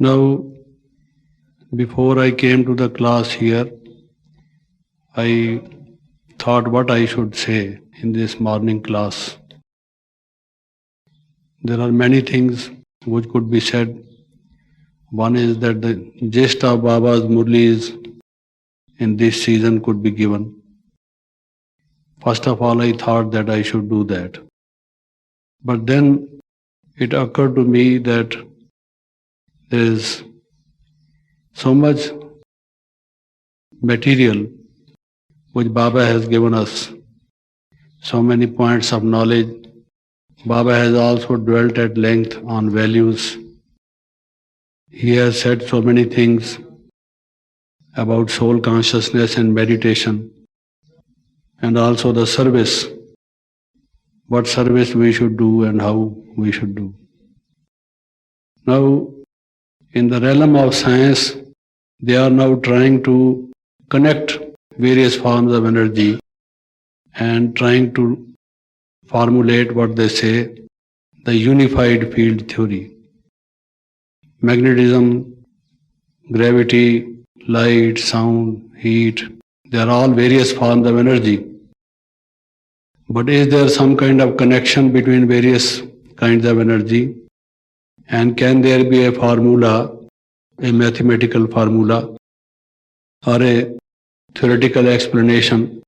Now, before I came to the class here, I thought what I should say in this morning class. There are many things which could be said. One is that the gist of Baba's murlis in this season could be given. First of all, I thought that I should do that. But then it occurred to me that there is so much material which Baba has given us, so many points of knowledge. Baba has also dwelt at length on values. He has said so many things about soul consciousness and meditation, and also the service, what service we should do and how we should do. Now, in the realm of science, they are now trying to connect various forms of energy and trying to formulate what they say, the unified field theory. Magnetism, gravity, light, sound, heat, they are all various forms of energy. But is there some kind of connection between various kinds of energy? And can there be a formula, a mathematical formula, or a theoretical explanation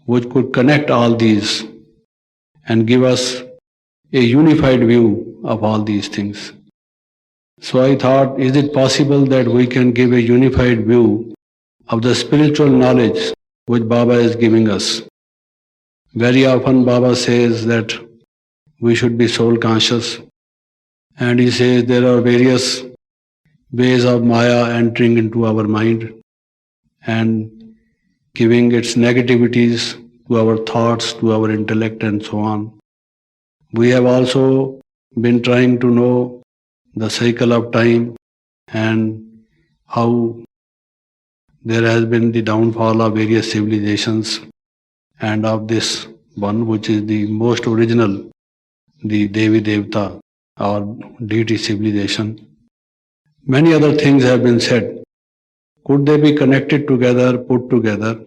which could connect all these and give us a unified view of all these things? So I thought, is it possible that we can give a unified view of the spiritual knowledge which Baba is giving us? Very often Baba says that we should be soul conscious, and he says there are various ways of Maya entering into our mind and giving its negativities to our thoughts, to our intellect, and so on. We have also been trying to know the cycle of time and how there has been the downfall of various civilizations, and of this one which is the most original, the Devi Devta or deity civilization. Many other things have been said. Could they be connected together, put together,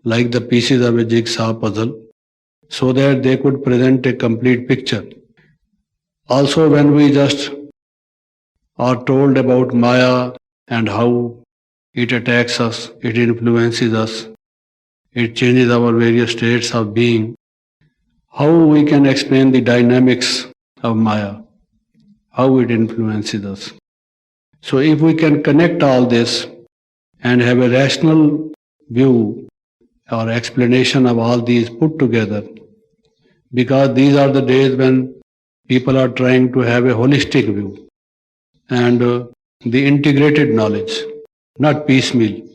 like the pieces of a jigsaw puzzle, so that they could present a complete picture? Also, when we just are told about Maya and how it attacks us, it influences us, it changes our various states of being, how we can explain the dynamics of Maya, how it influences us? So if we can connect all this and have a rational view or explanation of all these put together, because these are the days when people are trying to have a holistic view and the integrated knowledge, not piecemeal.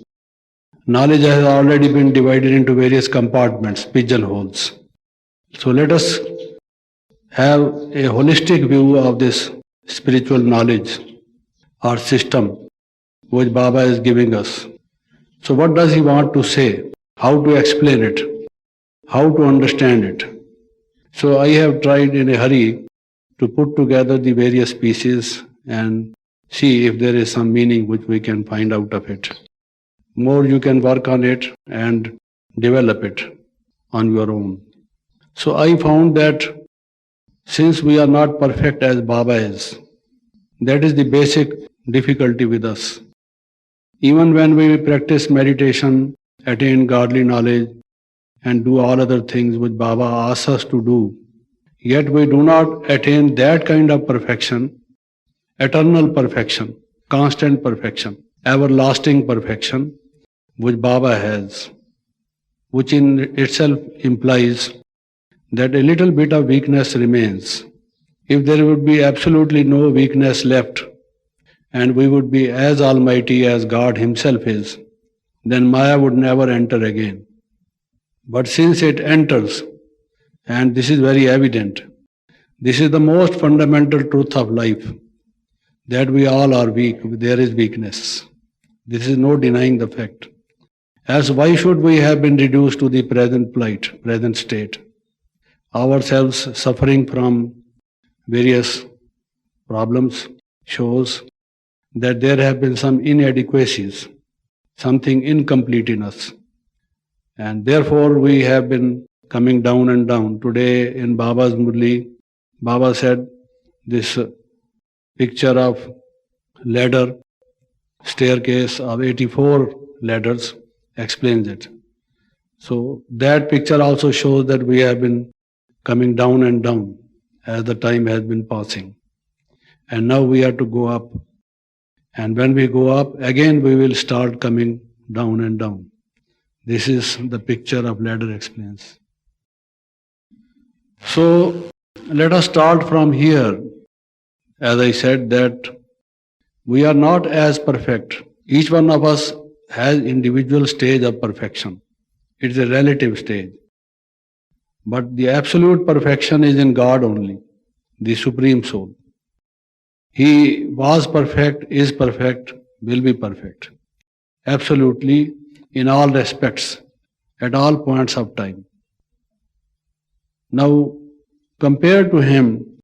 Knowledge has already been divided into various compartments, pigeonholes. So let us have a holistic view of this spiritual knowledge or system which Baba is giving us. So what does he want to say? How to explain it? How to understand it? So I have tried in a hurry to put together the various pieces and see if there is some meaning which we can find out of it. More you can work on it and develop it on your own. So I found that since we are not perfect as Baba is, that is the basic difficulty with us. Even when we practice meditation, attain godly knowledge, and do all other things which Baba asks us to do, yet we do not attain that kind of perfection, eternal perfection, constant perfection, everlasting perfection, which Baba has, which in itself implies that a little bit of weakness remains. If there would be absolutely no weakness left, and we would be as almighty as God Himself is, then Maya would never enter again. But since it enters, and this is very evident, this is the most fundamental truth of life, that we all are weak, there is weakness. This is no denying the fact. As why should we have been reduced to the present plight, present state, ourselves suffering from various problems, shows, that there have been some inadequacies, something incomplete in us. And therefore we have been coming down and down. Today in Baba's Murli, Baba said this picture of ladder, staircase of 84 ladders explains it. So that picture also shows that we have been coming down and down as the time has been passing. And now we have to go up. And when we go up, again we will start coming down and down. This is the picture of ladder explains. So let us start from here. As I said that we are not as perfect. Each one of us has individual stage of perfection. It is a relative stage. But the absolute perfection is in God only, the Supreme Soul. He was perfect, is perfect, will be perfect. Absolutely, in all respects, at all points of time. Now, compared to Him,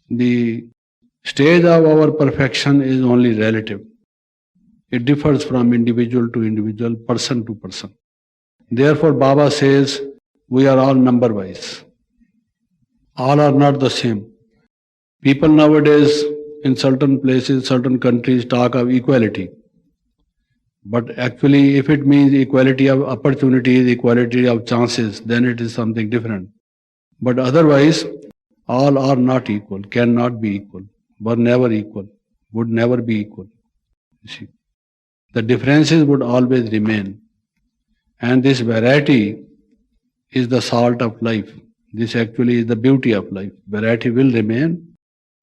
the stage of our perfection is only relative. It differs from individual to individual, person to person. Therefore, Baba says, we are all number-wise. All are not the same. People nowadays in certain places, certain countries talk of equality. But actually, if it means equality of opportunities, equality of chances, then it is something different. But otherwise, all are not equal, cannot be equal, were never equal, would never be equal. You see, the differences would always remain. And this variety is the salt of life. This actually is the beauty of life. Variety will remain,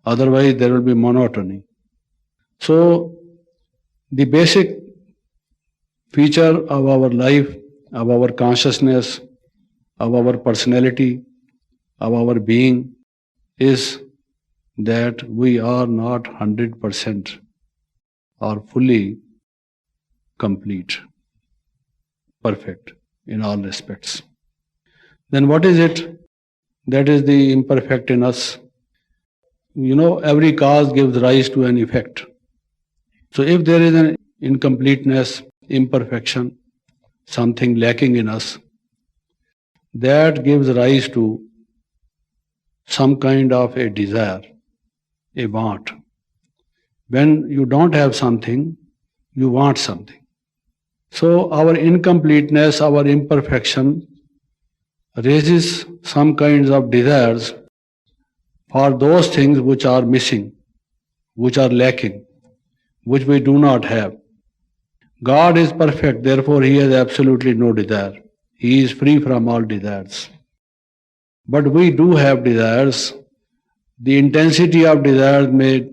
otherwise there will be monotony. So, the basic feature of our life, of our consciousness, of our personality, of our being is that we are not 100% or fully complete, perfect in all respects. Then what is it that is the imperfect in us? You know, every cause gives rise to an effect. So if there is an incompleteness, imperfection, something lacking in us, that gives rise to some kind of a desire, a want. When you don't have something, you want something. So our incompleteness, our imperfection raises some kinds of desires for those things which are missing, which are lacking, which we do not have. God is perfect, therefore He has absolutely no desire. He is free from all desires. But we do have desires. The intensity of desires may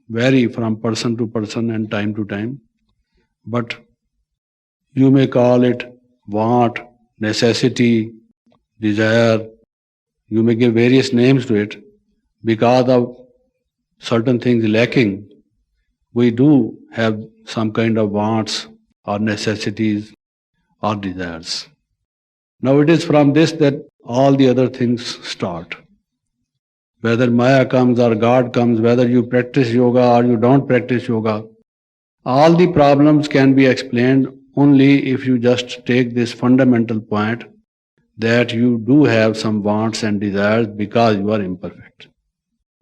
vary from person to person and time to time. But you may call it want, necessity, desire. You may give various names to it. Because of certain things lacking, we do have some kind of wants or necessities or desires. Now it is from this that all the other things start. Whether Maya comes or God comes, whether you practice yoga or you don't practice yoga, all the problems can be explained only if you just take this fundamental point that you do have some wants and desires because you are imperfect.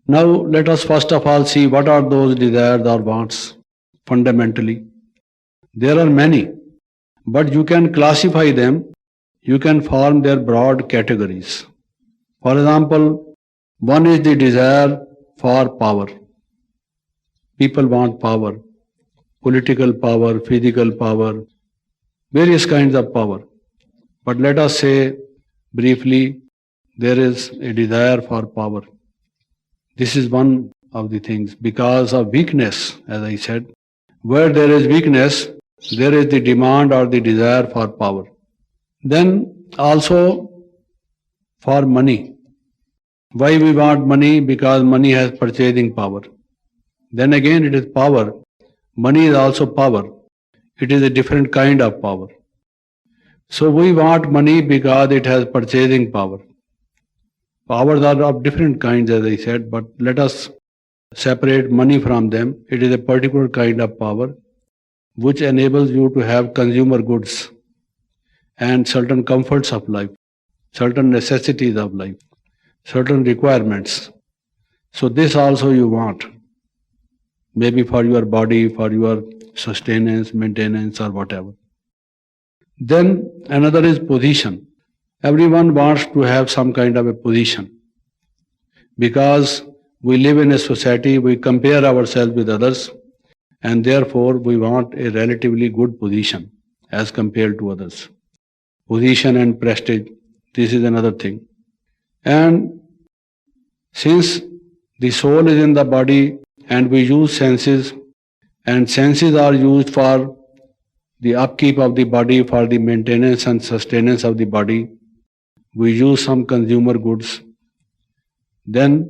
Now let us first of all see what are those desires or wants fundamentally. There are many, but you can classify them, you can form their broad categories. For example, one is the desire for power. People want power, political power, physical power, various kinds of power. But let us say briefly, there is a desire for power. This is one of the things. Because of weakness, as I said, where there is weakness, there is the demand or the desire for power. Then also for money. Why we want money? Because money has purchasing power. Then again it is power. Money is also power. It is a different kind of power. So we want money because it has purchasing power. Powers are of different kinds, as I said, but let us separate money from them. It is a particular kind of power which enables you to have consumer goods and certain comforts of life, certain necessities of life, certain requirements. So this also you want, maybe for your body, for your sustenance, maintenance, or whatever. Then another is position. Everyone wants to have some kind of a position because we live in a society, we compare ourselves with others, and therefore we want a relatively good position as compared to others. Position and prestige, this is another thing. And since the soul is in the body and we use senses, and senses are used for the upkeep of the body, for the maintenance and sustenance of the body, we use some consumer goods, then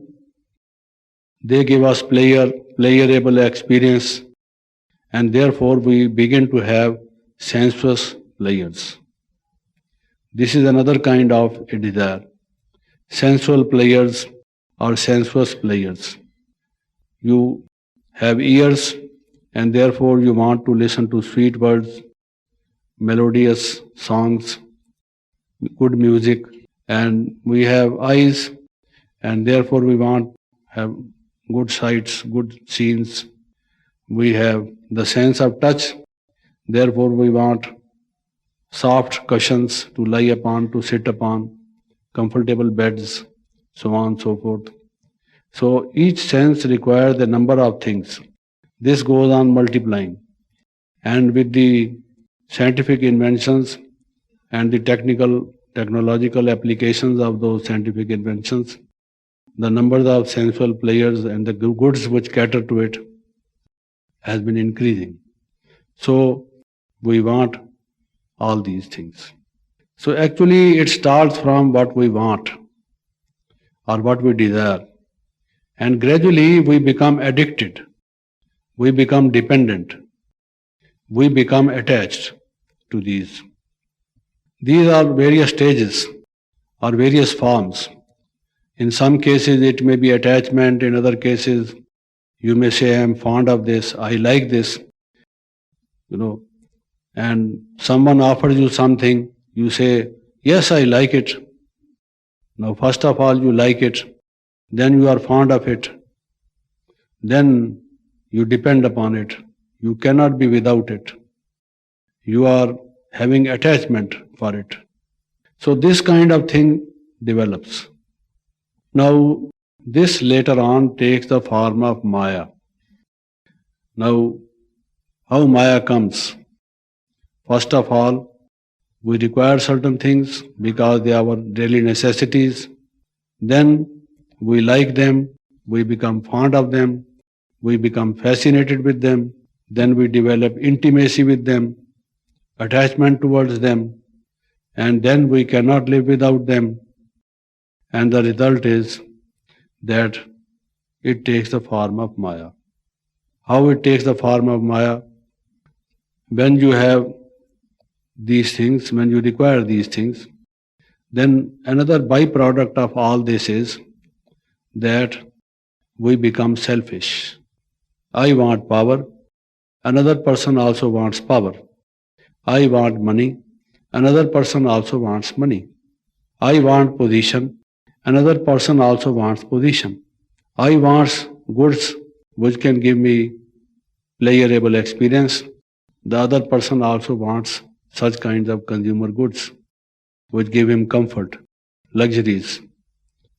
they give us playable experience, and therefore we begin to have sensuous pleasures. This is another kind of a desire. Sensual pleasures or sensuous pleasures. You have ears and therefore you want to listen to sweet words, melodious songs, good music, and we have eyes and therefore we want have good sights, good scenes. We have the sense of touch, therefore we want soft cushions to lie upon, to sit upon, comfortable beds, so on and so forth. So each sense requires a number of things. This goes on multiplying. And with the scientific inventions and the technological applications of those scientific inventions, the numbers of sensual players and the goods which cater to it has been increasing. So we want all these things. So actually it starts from what we want or what we desire. And gradually we become addicted. We become dependent. We become attached to these. These are various stages or various forms. In some cases it may be attachment, in other cases you may say I am fond of this, I like this, and someone offers you something, you say, yes, I like it. Now first of all you like it, then you are fond of it, then you depend upon it. You cannot be without it. You are having attachment for it. So this kind of thing develops. Now this later on takes the form of Maya. Now how Maya comes? First of all, we require certain things because they are our daily necessities. Then we like them, we become fond of them, we become fascinated with them, then we develop intimacy with them, attachment towards them, and then we cannot live without them. And the result is that it takes the form of Maya. How it takes the form of Maya? When you have these things, when you require these things, then another byproduct of all this is that we become selfish. I want power, another person also wants power. I want money, another person also wants money. I want position, another person also wants position. I want goods which can give me pleasurable experience. The other person also wants such kinds of consumer goods which give him comfort, luxuries.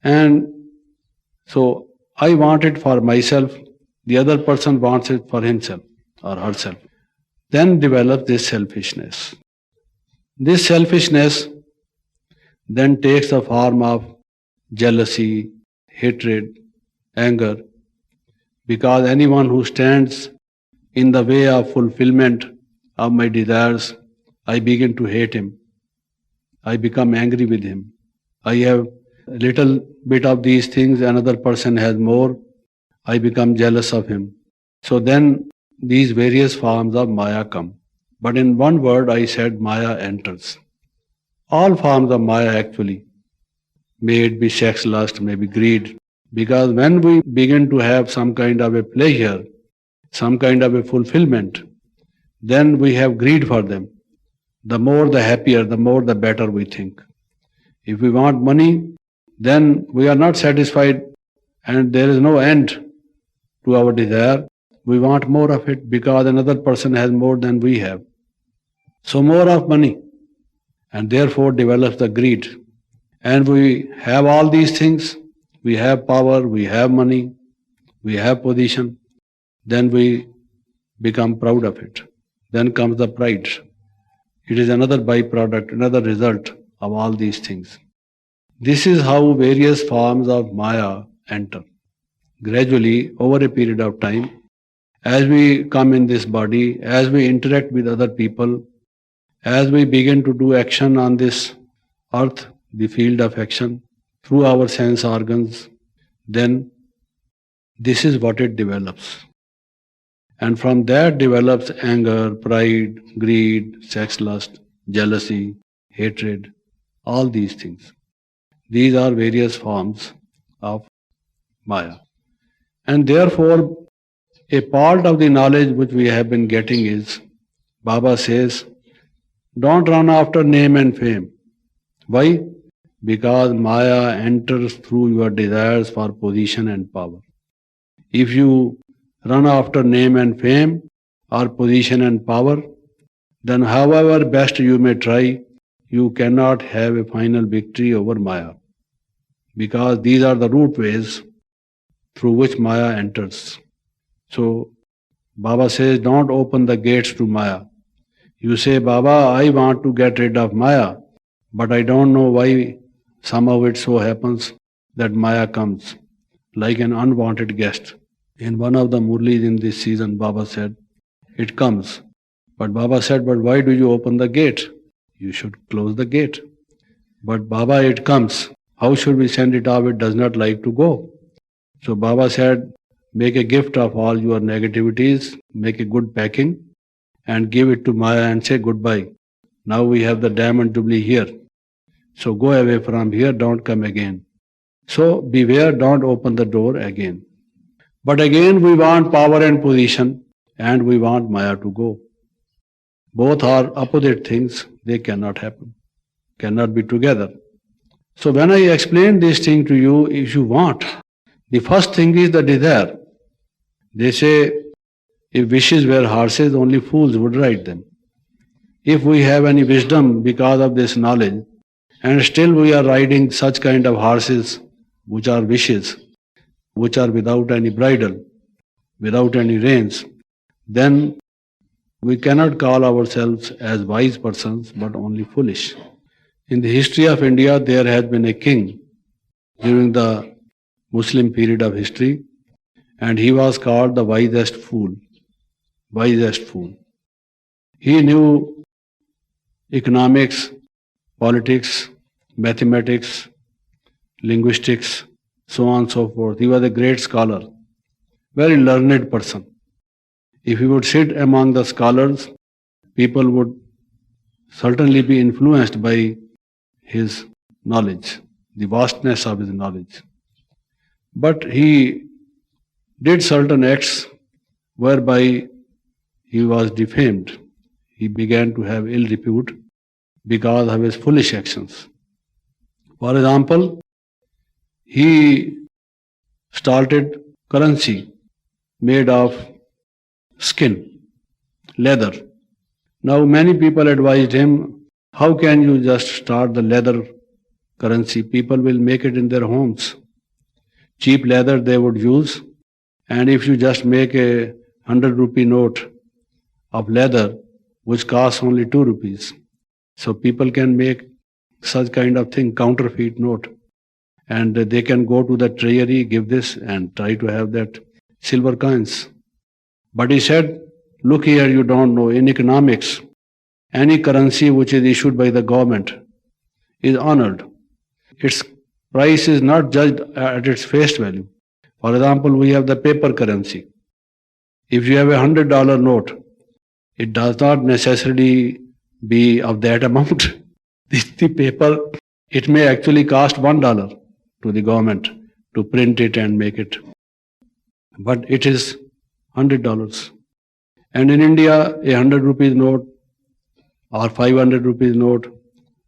And so I want it for myself, the other person wants it for himself or herself. Then develops this selfishness. This selfishness then takes the form of jealousy, hatred, anger, because anyone who stands in the way of fulfillment of my desires, I begin to hate him. I become angry with him. I have a little bit of these things, another person has more, I become jealous of him. So then these various forms of Maya come. But in one word I said Maya enters. All forms of Maya actually, may it be sex lust, may be greed, Because when we begin to have some kind of a pleasure, some kind of a fulfillment, then we have greed for them. The more the happier, the more the better we think. If we want money, then we are not satisfied and there is no end to our desire. We want more of it because another person has more than we have. So more of money, and therefore develops the greed. And we have all these things, we have power, we have money, we have position, then we become proud of it. Then comes the pride. It is another byproduct, another result of all these things. This is how various forms of Maya enter. Gradually, over a period of time, as we come in this body, as we interact with other people, as we begin to do action on this earth, the field of action, through our sense organs, then this is what it develops. And from that develops anger, pride, greed, sex lust, jealousy, hatred, all these things. These are various forms of Maya. And therefore, a part of the knowledge which we have been getting is, Baba says, don't run after name and fame. Why? Because Maya enters through your desires for position and power. If you run after name and fame or position and power, then however best you may try, you cannot have a final victory over Maya. Because these are the root ways through which Maya enters. So, Baba says, don't open the gates to Maya. You say, Baba, I want to get rid of Maya, but I don't know why somehow it so happens that Maya comes like an unwanted guest. In one of the murlis in this season, Baba said, it comes. But Baba said, but why do you open the gate? You should close the gate. But Baba, it comes. How should we send it off? It does not like to go. So Baba said, make a gift of all your negativities, make a good packing, and give it to Maya and say goodbye. Now we have the diamond jubilee here. So go away from here, don't come again. So beware, don't open the door again. But again we want power and position, and we want Maya to go. Both are opposite things, they cannot happen, cannot be together. So when I explain this thing to you, if you want, the first thing is the desire. They say, if wishes were horses, only fools would ride them. If we have any wisdom because of this knowledge, and still we are riding such kind of horses which are wishes, which are without any bridle, without any reins, then we cannot call ourselves as wise persons, but only foolish. In the history of India, there has been a king during the Muslim period of history, and he was called the wisest fool. Wisest fool. He knew economics, politics, mathematics, linguistics, so on and so forth. He was a great scholar, very learned person. If he would sit among the scholars, people would certainly be influenced by his knowledge, the vastness of his knowledge. But he did certain acts whereby he was defamed. He began to have ill repute because of his foolish actions. For example, he started currency made of skin, leather. Now many people advised him, how can you just start the leather currency? People will make it in their homes. Cheap leather they would use, and if you just make a 100 rupee note of leather which costs only 2 rupees, so people can make such kind of thing, counterfeit note, and they can go to the treasury, give this and try to have that silver coins. But he said, look here, you don't know, in economics, any currency which is issued by the government is honored. Its price is not judged at its face value. For example, we have the paper currency. If you have a $100 note, it does not necessarily be of that amount. The paper, it may actually cost $1 to the government to print it and make it. But it is $100. And in India, a 100 rupees note or 500 rupees note,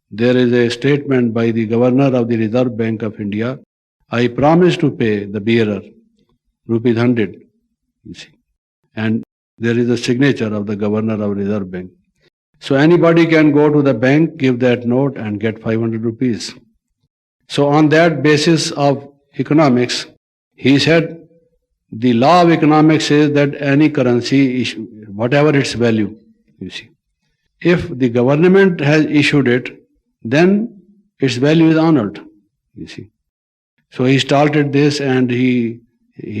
there is a statement by the Governor of the Reserve Bank of India, I promise to pay the bearer rupees 100, you see. And there is a signature of the Governor of Reserve Bank. So anybody can go to the bank, give that note and get 500 rupees. So on that basis of economics, he said the law of economics says that any currency, whatever its value, you see, if the government has issued it, then its value is honored, you see. So he started this and he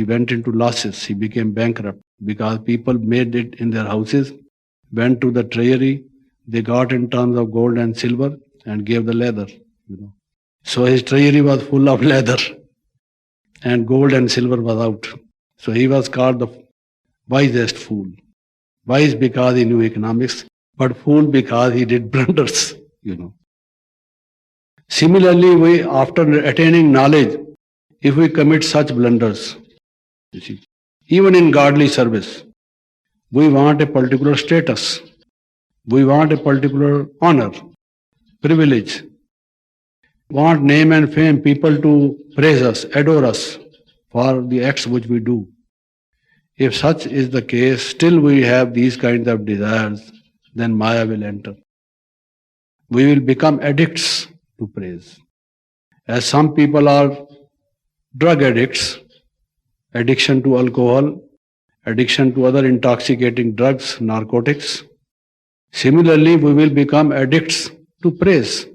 went into losses. He became bankrupt because people made it in their houses, went to the treasury, they got in terms of gold and silver and gave the leather, you know. So his treasury was full of leather and gold and silver was out. So he was called the wisest fool. Wise because he knew economics, but fool because he did blunders, you know. Similarly, after attaining knowledge, if we commit such blunders, you see, even in godly service, we want a particular status, we want a particular honor, privilege, want name and fame, people to praise us, adore us for the acts which we do. If such is the case, still we have these kinds of desires, then Maya will enter. We will become addicts to praise. As some people are drug addicts, addiction to alcohol, addiction to other intoxicating drugs, narcotics. Similarly, we will become addicts to praise.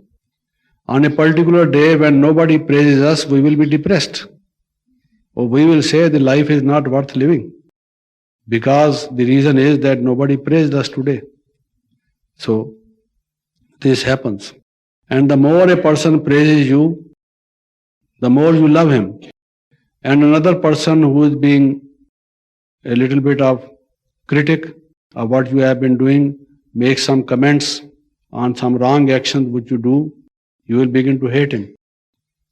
On a particular day when nobody praises us, we will be depressed. Or we will say the life is not worth living because the reason is that nobody praised us today. So this happens. And the more a person praises you, the more you love him. And another person who is being a little bit of critic of what you have been doing, makes some comments on some wrong actions which you do, you will begin to hate him.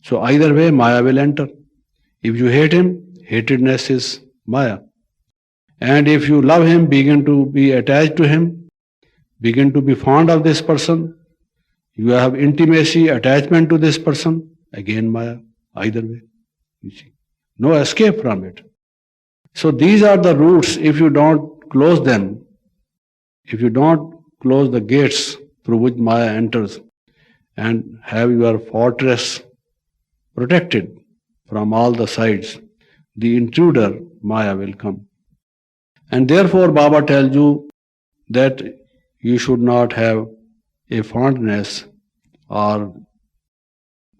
So either way, Maya will enter. If you hate him, hatredness is Maya. And if you love him, begin to be attached to him, begin to be fond of this person, you have intimacy, attachment to this person, again Maya, either way, you see. No escape from it. So these are the roots. If you don't close them, if you don't close the gates through which Maya enters and have your fortress protected from all the sides, the intruder, Maya, will come. And therefore Baba tells you that you should not have a fondness or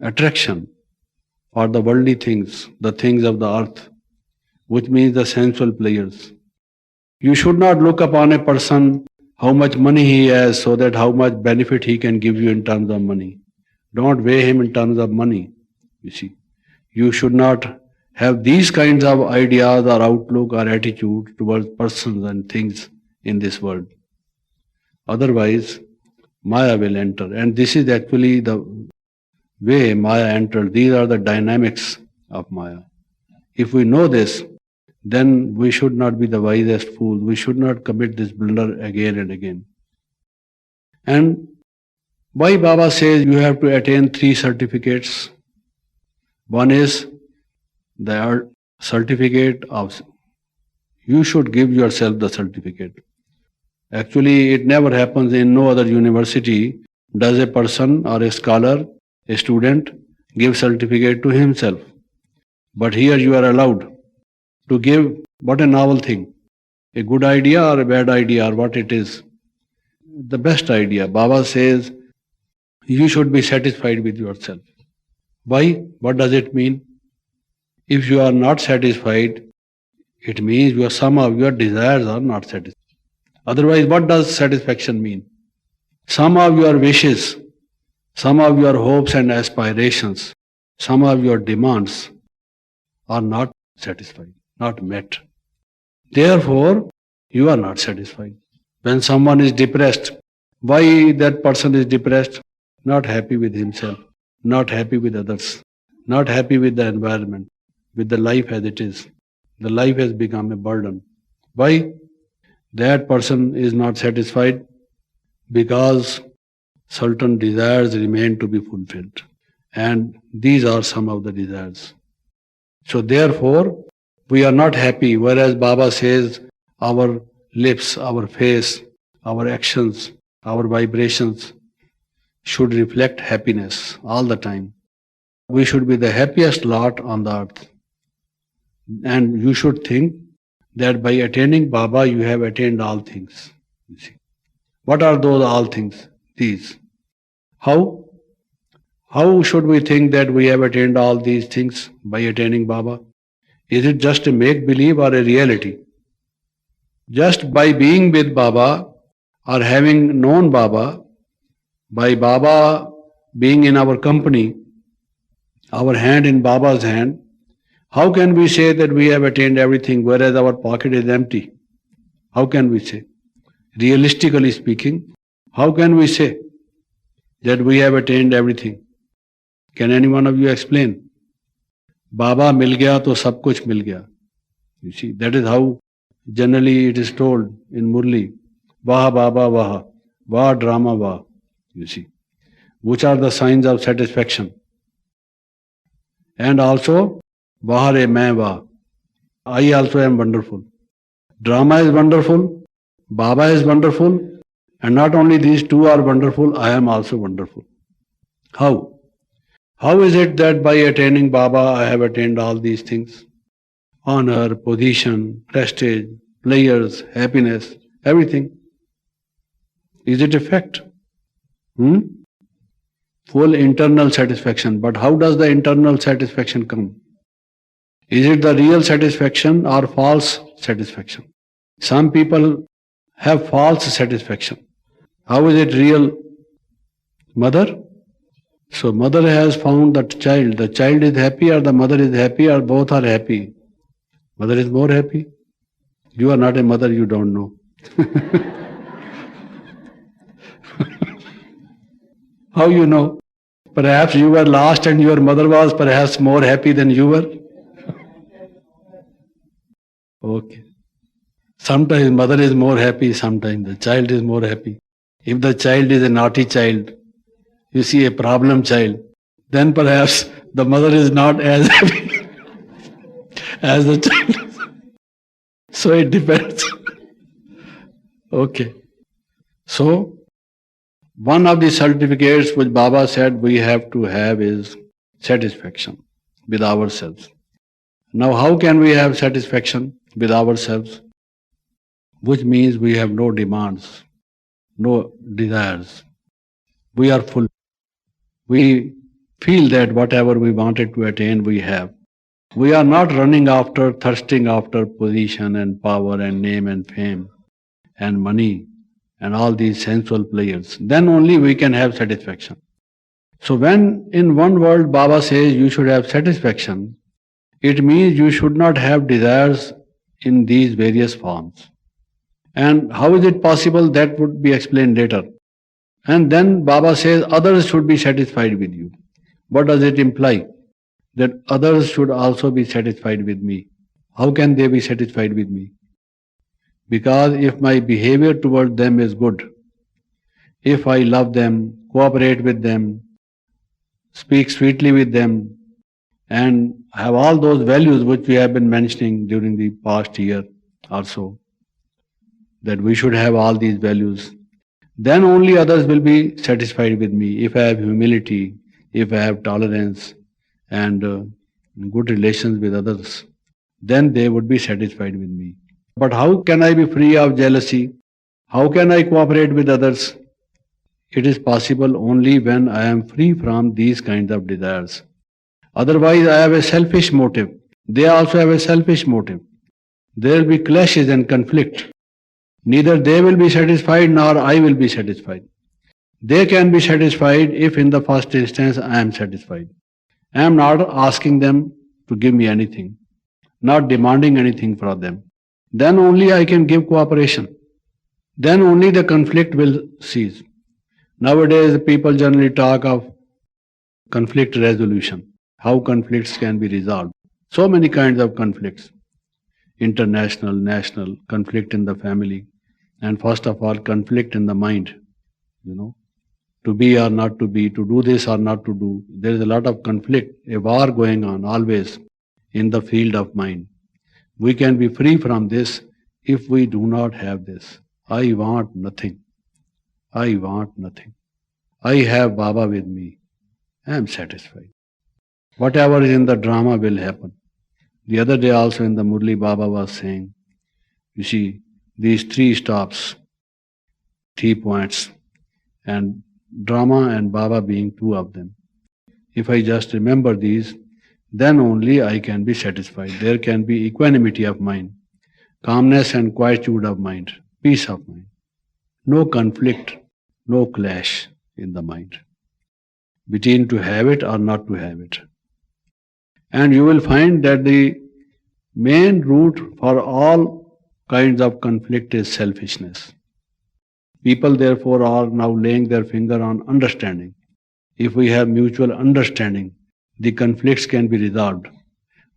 attraction for the worldly things, the things of the earth, which means the sensual pleasures. You should not look upon a person how much money he has so that how much benefit he can give you in terms of money. Don't weigh him in terms of money, you see. You should not have these kinds of ideas or outlook or attitude towards persons and things in this world. Otherwise, Maya will enter. And this is actually the way Maya entered. These are the dynamics of Maya. If we know this, then we should not be the wisest fools. We should not commit this blunder again and again. And why Baba says you have to attain 3 certificates? One is the certificate of, you should give yourself the certificate. Actually, it never happens in no other university. Does a person or a scholar, a student, give certificate to himself? But here you are allowed to give. What a novel thing. A good idea or a bad idea or what it is. The best idea. Baba says you should be satisfied with yourself. Why? What does it mean? If you are not satisfied, it means some of your desires are not satisfied. Otherwise, what does satisfaction mean? Some of your wishes, some of your hopes and aspirations, some of your demands are not satisfied, not met. Therefore, you are not satisfied. When someone is depressed, why that person is depressed? Not happy with himself, not happy with others, not happy with the environment. with the life as it is. The life has become a burden. Why? That person is not satisfied because certain desires remain to be fulfilled. And these are some of the desires. So therefore, we are not happy, whereas Baba says our lips, our face, our actions, our vibrations should reflect happiness all the time. We should be the happiest lot on the earth. And you should think that by attaining Baba, you have attained all things. You see. What are those all things? These. How? How should we think that we have attained all these things by attaining Baba? Is it just a make-believe or a reality? Just by being with Baba or having known Baba, by Baba being in our company, our hand in Baba's hand, how can we say that we have attained everything whereas our pocket is empty? How can we say? Realistically speaking, how can we say that we have attained everything? Can any one of you explain? Baba mil gaya to sab kuch mil gaya. You see, that is how generally it is told in Murli. Vaha Baba Vaha, Vaha Drama Vaha. You see, which are the signs of satisfaction. And also, Vaha Re Main Vaha. I also am wonderful. Drama is wonderful, Baba is wonderful, and not only these two are wonderful, I am also wonderful. How? How is it that by attaining Baba I have attained all these things? Honor, position, prestige, players, happiness, everything. Is it a fact? Full internal satisfaction. But how does the internal satisfaction come? Is it the real satisfaction or false satisfaction? Some people have false satisfaction. How is it real? Mother? So mother has found that child. The child is happy or the mother is happy or both are happy. Mother is more happy. You are not a mother, you don't know. How you know? Perhaps you were lost and your mother was perhaps more happy than you were. Okay. Sometimes mother is more happy, sometimes the child is more happy. If the child is a naughty child, you see a problem child, then perhaps the mother is not as happy as the child. So it depends. Okay. So, one of the certificates which Baba said we have to have is satisfaction with ourselves. Now, how can we have satisfaction with ourselves? Which means we have no demands, no desires. We are full. We feel that whatever we wanted to attain, we have. We are not running after, thirsting after position and power and name and fame and money and all these sensual players. Then only we can have satisfaction. So when in one word Baba says you should have satisfaction, it means you should not have desires in these various forms. And how is it possible? That would be explained later. And then Baba says others should be satisfied with you. What does it imply? That others should also be satisfied with me. How can they be satisfied with me? Because if my behavior toward them is good, if I love them, cooperate with them, speak sweetly with them, and have all those values which we have been mentioning during the past year or so, that we should have all these values, then only others will be satisfied with me. If I have humility, if I have tolerance and good relations with others, then they would be satisfied with me. But how can I be free of jealousy? How can I cooperate with others? It is possible only when I am free from these kinds of desires. Otherwise, I have a selfish motive. They also have a selfish motive. There will be clashes and conflict. Neither they will be satisfied nor I will be satisfied. They can be satisfied if in the first instance I am satisfied. I am not asking them to give me anything, not demanding anything from them. Then only I can give cooperation. Then only the conflict will cease. Nowadays, people generally talk of conflict resolution, how conflicts can be resolved. So many kinds of conflicts, international, national, conflict in the family, and first of all, conflict in the mind, you know, to be or not to be, to do this or not to do. There is a lot of conflict, a war going on always in the field of mind. We can be free from this if we do not have this. I want nothing. I want nothing. I have Baba with me. I am satisfied. Whatever is in the drama will happen. The other day also in the Murli Baba was saying, you see, these three stops, 3 points, and drama and Baba being two of them. If I just remember these, then only I can be satisfied. There can be equanimity of mind, calmness and quietude of mind, peace of mind. No conflict, no clash in the mind between to have it or not to have it. And you will find that the main root for all kinds of conflict is selfishness. People therefore are now laying their finger on understanding. If we have mutual understanding, the conflicts can be resolved.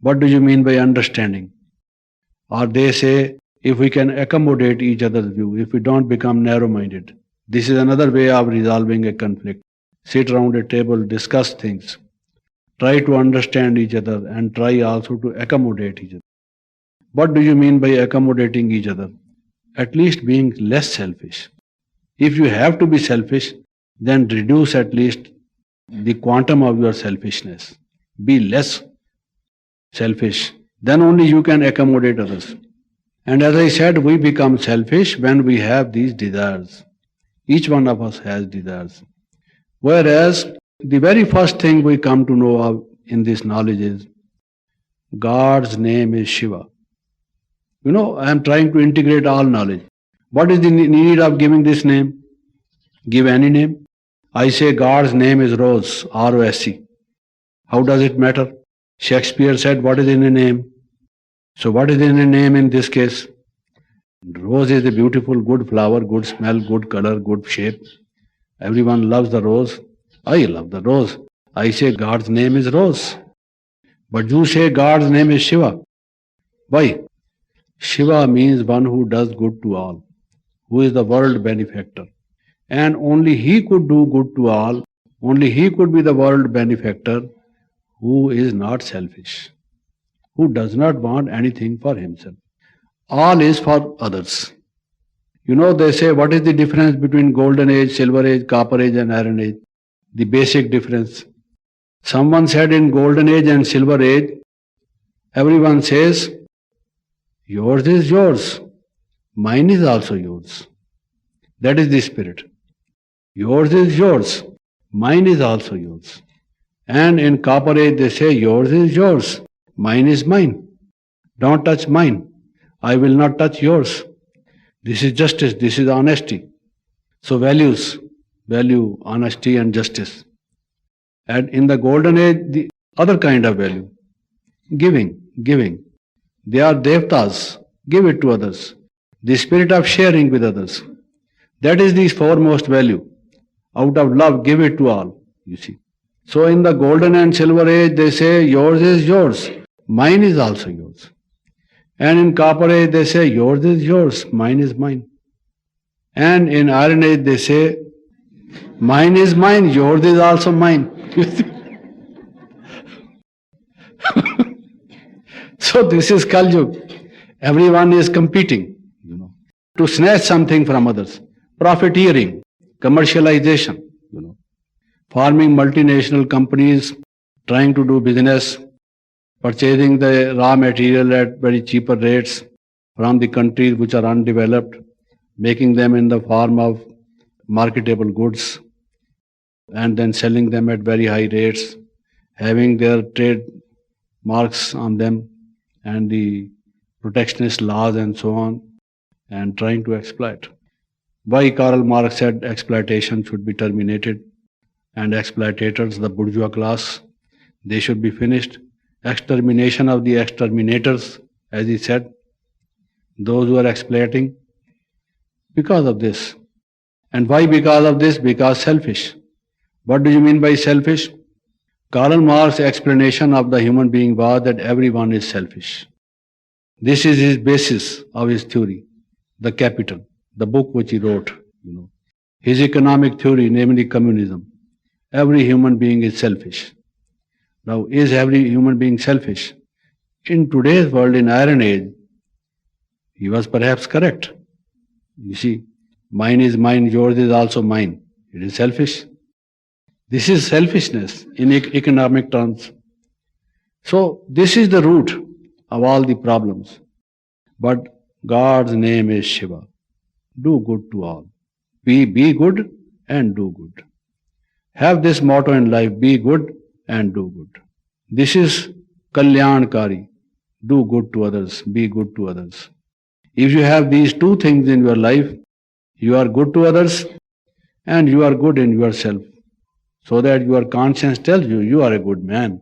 What do you mean by understanding? Or they say, if we can accommodate each other's view, if we don't become narrow-minded, this is another way of resolving a conflict. Sit around a table, discuss things, try to understand each other and try also to accommodate each other. What do you mean by accommodating each other? At least being less selfish. If you have to be selfish, then reduce at least the quantum of your selfishness. Be less selfish. Then only you can accommodate others. And as I said, we become selfish when we have these desires. Each one of us has desires. Whereas the very first thing we come to know of in this knowledge is God's name is Shiva. You know, I am trying to integrate all knowledge. What is the need of giving this name? Give any name. I say God's name is Rose, R-O-S-E. How does it matter? Shakespeare said, what is in a name? So what is in a name in this case? Rose is a beautiful, good flower, good smell, good color, good shape. Everyone loves the rose. I love the rose. I say God's name is Rose. But you say God's name is Shiva. Why? Shiva means one who does good to all, who is the world benefactor. And only he could do good to all, only he could be the world benefactor who is not selfish, who does not want anything for himself. All is for others. You know, they say, what is the difference between golden age, silver age, copper age and iron age? The basic difference. Someone said in golden age and silver age, everyone says, yours is yours, mine is also yours. That is the spirit. Yours is yours, mine is also yours. And in copper age they say, yours is yours, mine is mine. Don't touch mine, I will not touch yours. This is justice, this is honesty. So values, value, honesty and justice. And in the golden age, the other kind of value, giving. They are devtas, give it to others. The spirit of sharing with others. That is the foremost value. Out of love, give it to all, you see. So in the golden and silver age, they say, yours is yours, mine is also yours. And in copper age, they say, yours is yours, mine is mine. And in iron age, they say, mine is mine, yours is also mine. So this is Kali Yuga. Everyone is competing, to snatch something from others. Profiteering, commercialization, forming multinational companies, trying to do business, purchasing the raw material at very cheaper rates from the countries which are undeveloped, making them in the form of marketable goods, and then selling them at very high rates, having their trade marks on them and the protectionist laws and so on, and trying to exploit. Why Karl Marx said exploitation should be terminated and exploitators, the bourgeois class, they should be finished. Extermination of the exterminators, as he said, those who are exploiting, because of this. And why because of this? Because selfish. What do you mean by selfish? Karl Marx's explanation of the human being was that everyone is selfish. This is his basis of his theory, the Capital, the book which he wrote. His economic theory, namely communism. Every human being is selfish. Now, is every human being selfish? In today's world, in Iron Age, he was perhaps correct. You see, mine is mine, yours is also mine. It is selfish. This is selfishness in economic terms. So, this is the root of all the problems. But God's name is Shiva. Do good to all. Be good and do good. Have this motto in life, be good and do good. This is Kalyankari. Do good to others, be good to others. If you have these two things in your life, you are good to others and you are good in yourself. So that your conscience tells you, you are a good man.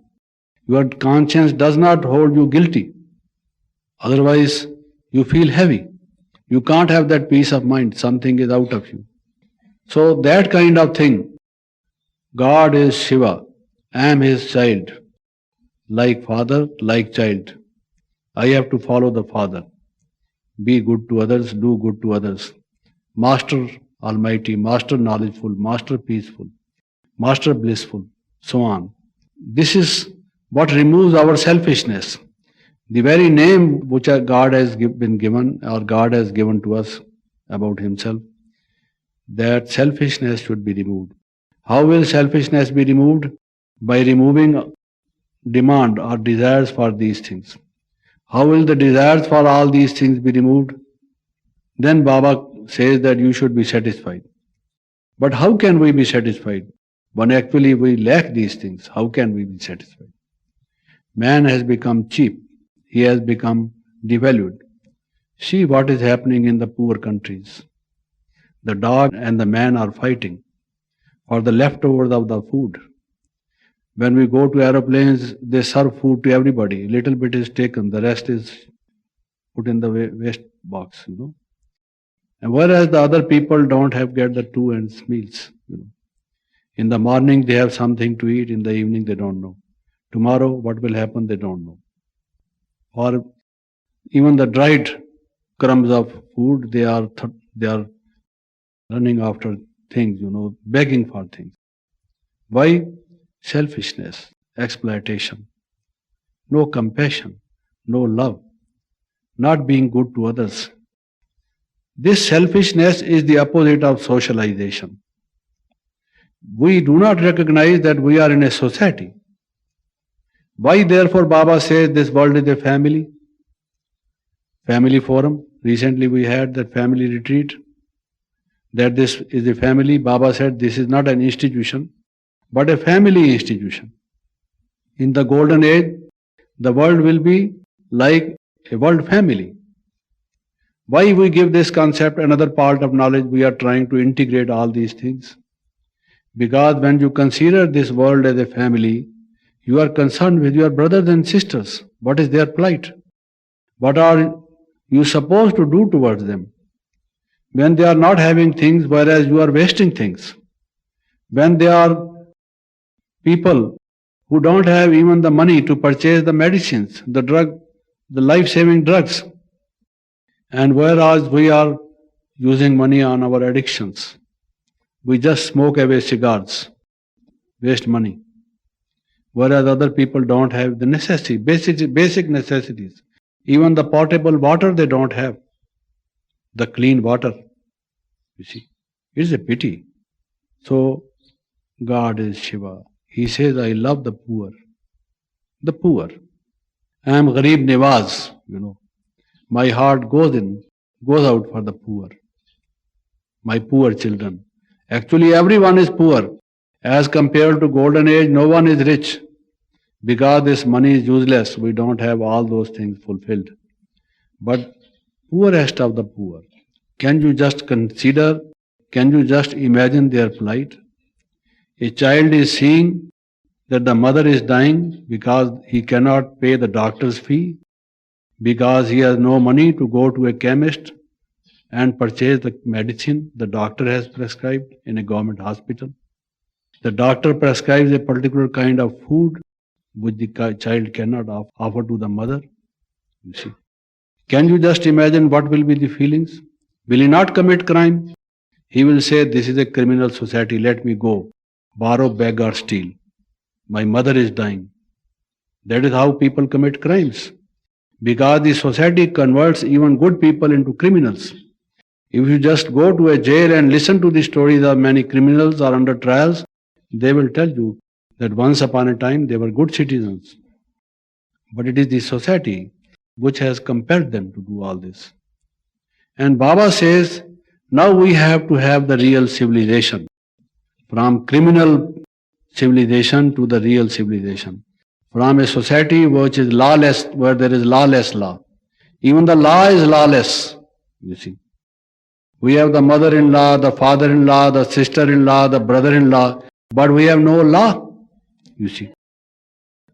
Your conscience does not hold you guilty. Otherwise, you feel heavy. You can't have that peace of mind. Something is out of you. So that kind of thing, God is Shiva. I am his child. Like father, like child. I have to follow the father. Be good to others, do good to others. Master almighty, master knowledgeful, master peaceful, master blissful, so on. This is what removes our selfishness. The very name which God has been given, or God has given to us about himself, that selfishness should be removed. How will selfishness be removed? By removing demand or desires for these things. How will the desires for all these things be removed? Then Baba says that you should be satisfied. But how can we be satisfied? When actually we lack these things, how can we be satisfied? Man has become cheap. He has become devalued. See what is happening in the poor countries. The dog and the man are fighting for the leftovers of the food. When we go to aeroplanes, they serve food to everybody. Little bit is taken, the rest is put in the waste box, And whereas the other people don't have get the 2 ends meals. In the morning they have something to eat, in the evening they don't know. Tomorrow what will happen they don't know. Or even the dried crumbs of food, they are running after things, begging for things. Why? Selfishness, exploitation, no compassion, no love, not being good to others. This selfishness is the opposite of socialization. We do not recognize that we are in a society. Why therefore Baba says this world is a family? Family forum. Recently we had that family retreat. That this is a family. Baba said this is not an institution, but a family institution. In the golden age, the world will be like a world family. Why we give this concept another part of knowledge? We are trying to integrate all these things. Because when you consider this world as a family, you are concerned with your brothers and sisters. What is their plight? What are you supposed to do towards them? When they are not having things, whereas you are wasting things. When they are people who don't have even the money to purchase the medicines, the life-saving drugs. And whereas we are using money on our addictions, we just smoke away cigars, waste money. Whereas other people don't have the necessity, basic necessities. Even the potable water they don't have. The clean water. You see, it is a pity. So, God is Shiva. He says, I love the poor. The poor. I am Gharib Nawaz, My heart goes out for the poor. My poor children. Actually, everyone is poor. As compared to golden age, no one is rich. Because this money is useless, we don't have all those things fulfilled. But poorest of the poor. Can you just consider, can you just imagine their plight? A child is seeing that the mother is dying because he cannot pay the doctor's fee, because he has no money to go to a chemist and purchase the medicine the doctor has prescribed in a government hospital. The doctor prescribes a particular kind of food which the child cannot offer to the mother. You see. Can you just imagine what will be the feelings? Will he not commit crime? He will say, "This is a criminal society, let me go. Borrow, beg, or steal. My mother is dying." That is how people commit crimes. Because the society converts even good people into criminals. If you just go to a jail and listen to the stories of many criminals or under trials, they will tell you that once upon a time they were good citizens. But it is the society which has compelled them to do all this. And Baba says, now we have to have the real civilization. From criminal civilization to the real civilization. From a society which is lawless, where there is lawless law. Even the law is lawless, you see. We have the mother-in-law, the father-in-law, the sister-in-law, the brother-in-law, but we have no law, you see.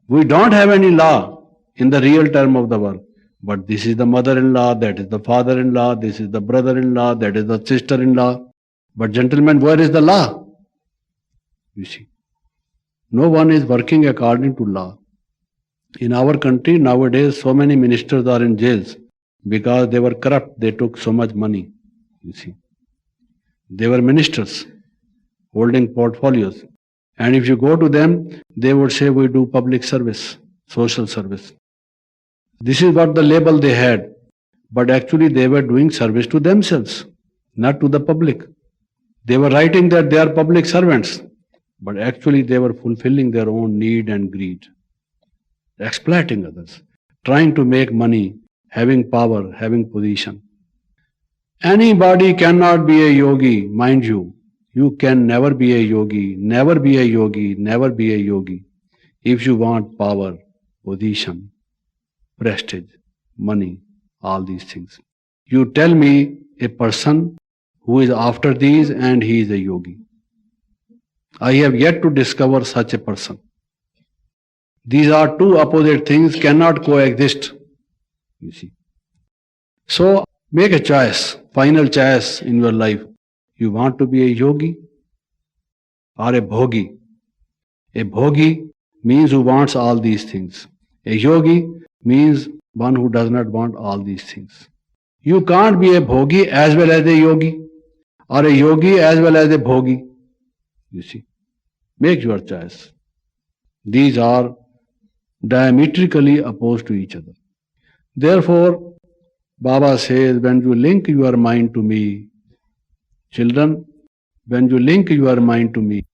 We don't have any law in the real term of the word. But this is the mother-in-law, that is the father-in-law, this is the brother-in-law, that is the sister-in-law. But gentlemen, where is the law? You see. No one is working according to law. In our country nowadays, so many ministers are in jails because they were corrupt. They took so much money. You see. They were ministers holding portfolios. And if you go to them, they would say, we do public service, social service. This is what the label they had. But actually they were doing service to themselves, not to the public. They were writing that they are public servants, but actually they were fulfilling their own need and greed, exploiting others, trying to make money, having power, having position. Anybody cannot be a yogi, mind you. You can never be a yogi, never be a yogi, never be a yogi. If you want power, position, prestige, money, all these things. You tell me a person who is after these and he is a yogi. I have yet to discover such a person. These are two opposite things, cannot coexist, you see. So make a choice, final choice in your life. You want to be a yogi or a bhogi? A bhogi means who wants all these things. A yogi means one who does not want all these things. You can't be a bhogi as well as a yogi, or a yogi as well as a bhogi. You see, make your choice. These are diametrically opposed to each other. Therefore, Baba says, when you link your mind to me, children, when you link your mind to me,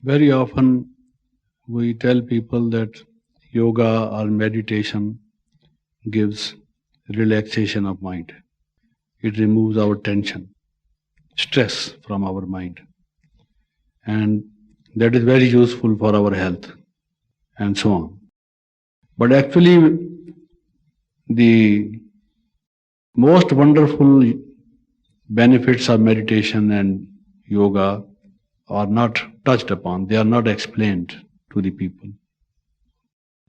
very often we tell people that yoga or meditation gives relaxation of mind. It removes our tension, stress from our mind. And that is very useful for our health and so on. But actually, the most wonderful benefits of meditation and yoga are not touched upon, they are not explained to the people.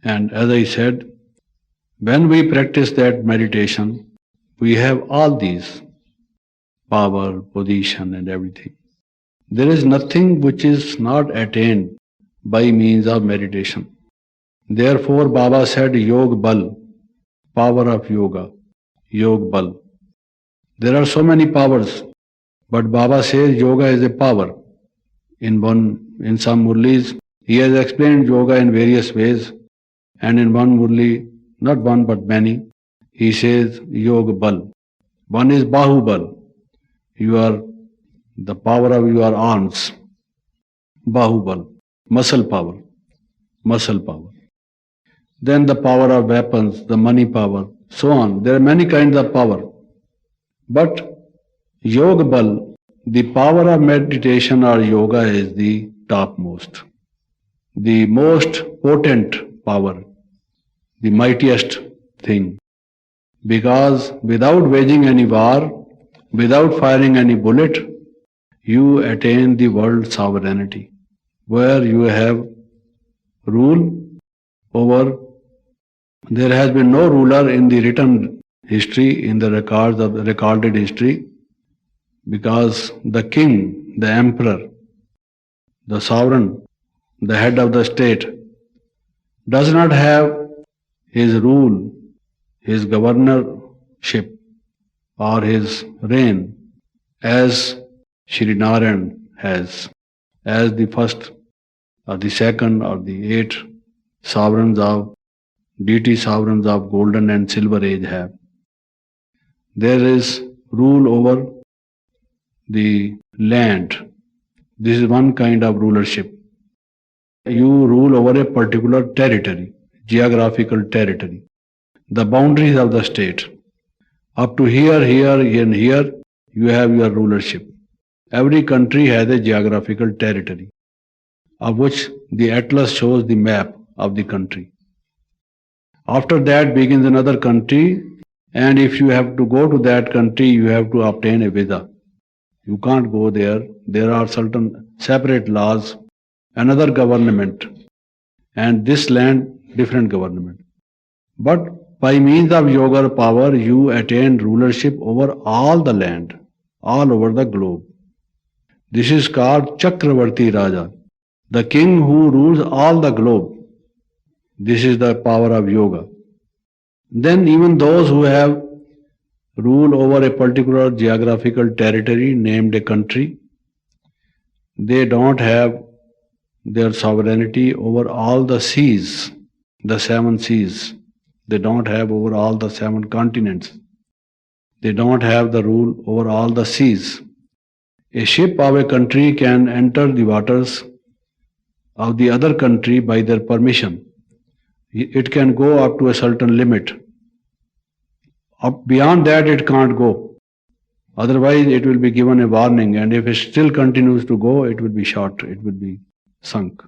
And as I said, when we practice that meditation, we have all these power, position, and everything. There is nothing which is not attained by means of meditation. Therefore, Baba said, Yog Bal, power of yoga, Yog Bal. There are so many powers, but Baba says yoga is a power. In some murlis, he has explained yoga in various ways, and in one murli, not one but many, he says Yoga Bal. One is Bahubal, the power of your arms. Bahubal, muscle power. Then the power of weapons, the money power, so on. There are many kinds of power. But Yoga Bal, the power of meditation or yoga is the topmost, the most potent power, the mightiest thing. Because without waging any war, without firing any bullet, you attain the world sovereignty, where you have rule over. There has been no ruler in the written history, in the records of the recorded history, because the king, the emperor, the sovereign the head of the state, does not have his rule, his governorship, or his reign as Shri Narayan has, as the first or the second or the eight sovereigns of deity sovereigns of golden and silver age have. There is rule over the land. This is one kind of rulership. You rule over a particular territory, geographical territory, the boundaries of the state. Up to here, here, and here, you have your rulership. Every country has a geographical territory, of which the atlas shows the map of the country. After that begins another country, and if you have to go to that country, you have to obtain a visa. You can't go there. There are certain separate laws, another government, and this land, different government. But by means of yoga power, you attain rulership over all the land, all over the globe. This is called Chakravarti Raja, the king who rules all the globe. This is the power of yoga. Then even those who have rule over a particular geographical territory named a country, they don't have their sovereignty over all the seas, the seven seas. They don't have over all the seven continents. They don't have the rule over all the seas. A ship of a country can enter the waters of the other country by their permission. It can go up to a certain limit. Up beyond that, it can't go. Otherwise, it will be given a warning, and if it still continues to go, it will be shot, it will be sunk.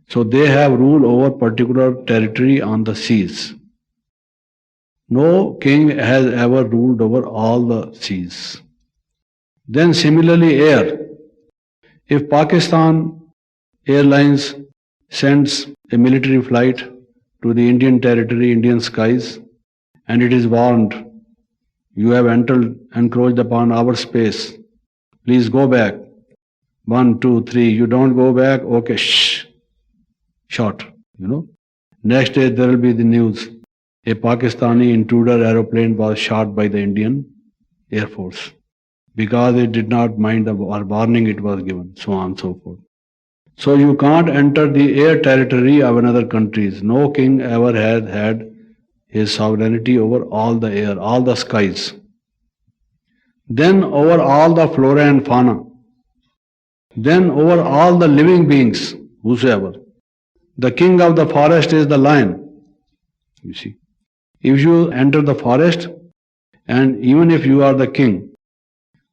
So they have rule over particular territory on the seas. No king has ever ruled over all the seas. Then similarly, air. If Pakistan Airlines sends a military flight to the Indian territory, Indian skies, and it is warned, you have encroached upon our space. Please go back. 1, 2, 3. You don't go back. Okay, shh. Shot. Next day there will be the news. A Pakistani intruder aeroplane was shot by the Indian Air Force because it did not mind the warning it was given, so on and so forth. So you can't enter the air territory of another countries. No king ever has had his sovereignty over all the air, all the skies. Then over all the flora and fauna. Then over all the living beings, whosoever. The king of the forest is the lion. You see. If you enter the forest, and even if you are the king,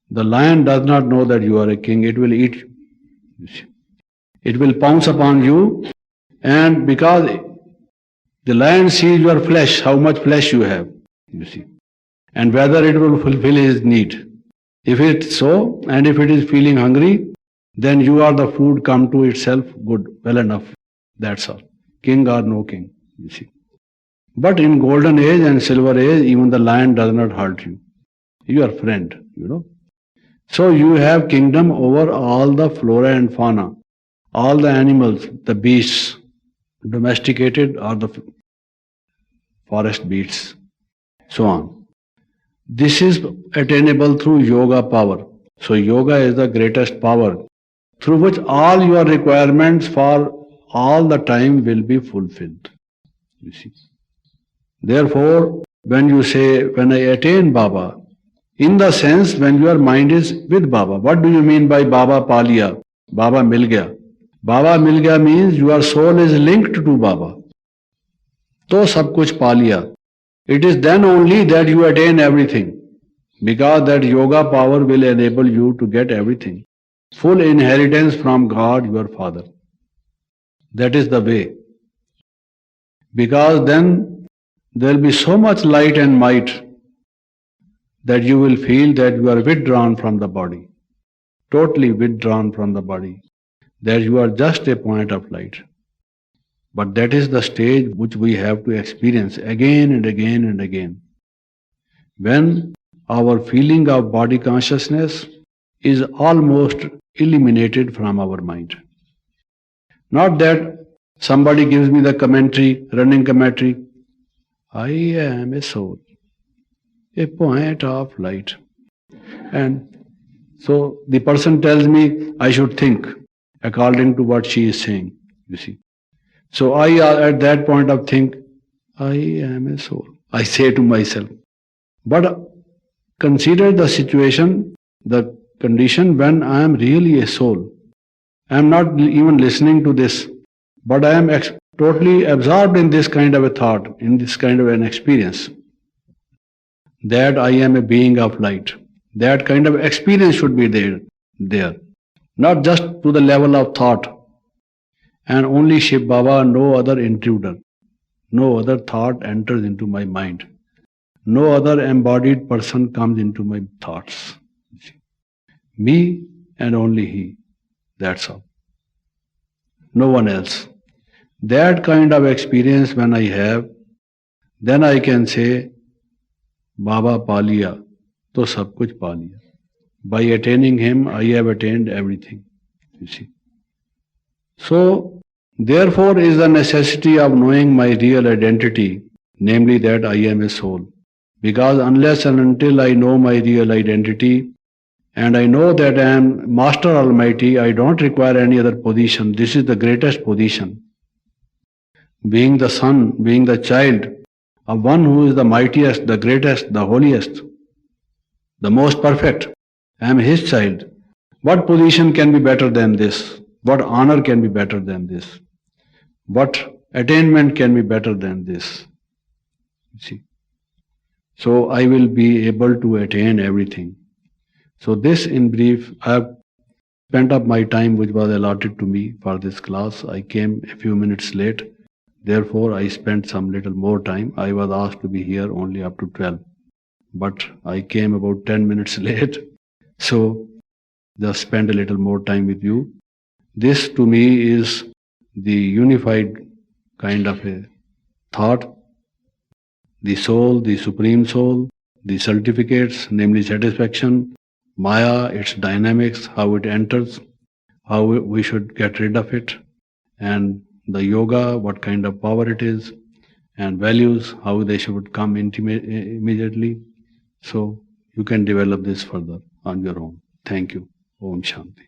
the lion does not know that you are a king. It will eat you. You see. It will pounce upon you, and because the lion sees your flesh, how much flesh you have, you see, and whether it will fulfill his need. If it's so, and if it is feeling hungry, then you are the food come to itself good, well enough. That's all. King or no king, you see. But in golden age and silver age, even the lion does not hurt you. You are friend, So you have kingdom over all the flora and fauna, all the animals, the beasts, domesticated or the forest beasts, so on. This is attainable through yoga power. So yoga is the greatest power through which all your requirements for all the time will be fulfilled. You see. Therefore, when you say, when I attain Baba, in the sense when your mind is with Baba. What do you mean by Baba Paliya? Baba Mil Gaya. Baba Mil Gaya means your soul is linked to Baba. To sab kuch pa liya. It is then only that you attain everything, because that yoga power will enable you to get everything. Full inheritance from God, your Father. That is the way. Because then there will be so much light and might that you will feel that you are withdrawn from the body, totally withdrawn from the body, that you are just a point of light. But that is the stage which we have to experience again and again and again. When our feeling of body consciousness is almost eliminated from our mind. Not that somebody gives me the commentary, running commentary. I am a soul, a point of light. And so the person tells me I should think according to what she is saying, you see. So I, at that point of think, I am a soul. I say to myself. But consider the situation, the condition when I am really a soul. I am not even listening to this, but I am totally absorbed in this kind of a thought, in this kind of an experience, that I am a being of light. That kind of experience should be there, not just to the level of thought. And only Shiv Baba, no other intruder, no other thought enters into my mind. No other embodied person comes into my thoughts. Me and only He. That's all. No one else. That kind of experience when I have, then I can say, Baba pa liya, to sab kuch pa liya. By attaining Him, I have attained everything. You see. So, therefore is the necessity of knowing my real identity, namely that I am a soul. Because unless and until I know my real identity, and I know that I am Master Almighty, I don't require any other position. This is the greatest position. Being the son, being the child of one who is the mightiest, the greatest, the holiest, the most perfect. I am His child. What position can be better than this? What honor can be better than this? What attainment can be better than this? You see. So I will be able to attain everything. So this in brief, I have spent up my time which was allotted to me for this class. I came a few minutes late. Therefore, I spent some little more time. I was asked to be here only up to 12. But I came about 10 minutes late. So just spend a little more time with you. This to me is the unified kind of a thought. The soul, the supreme soul, the certificates, namely satisfaction, Maya, its dynamics, how it enters, how we should get rid of it, and the yoga, what kind of power it is, and values, how they should come immediately. So you can develop this further on your own. Thank you. Om Shanti.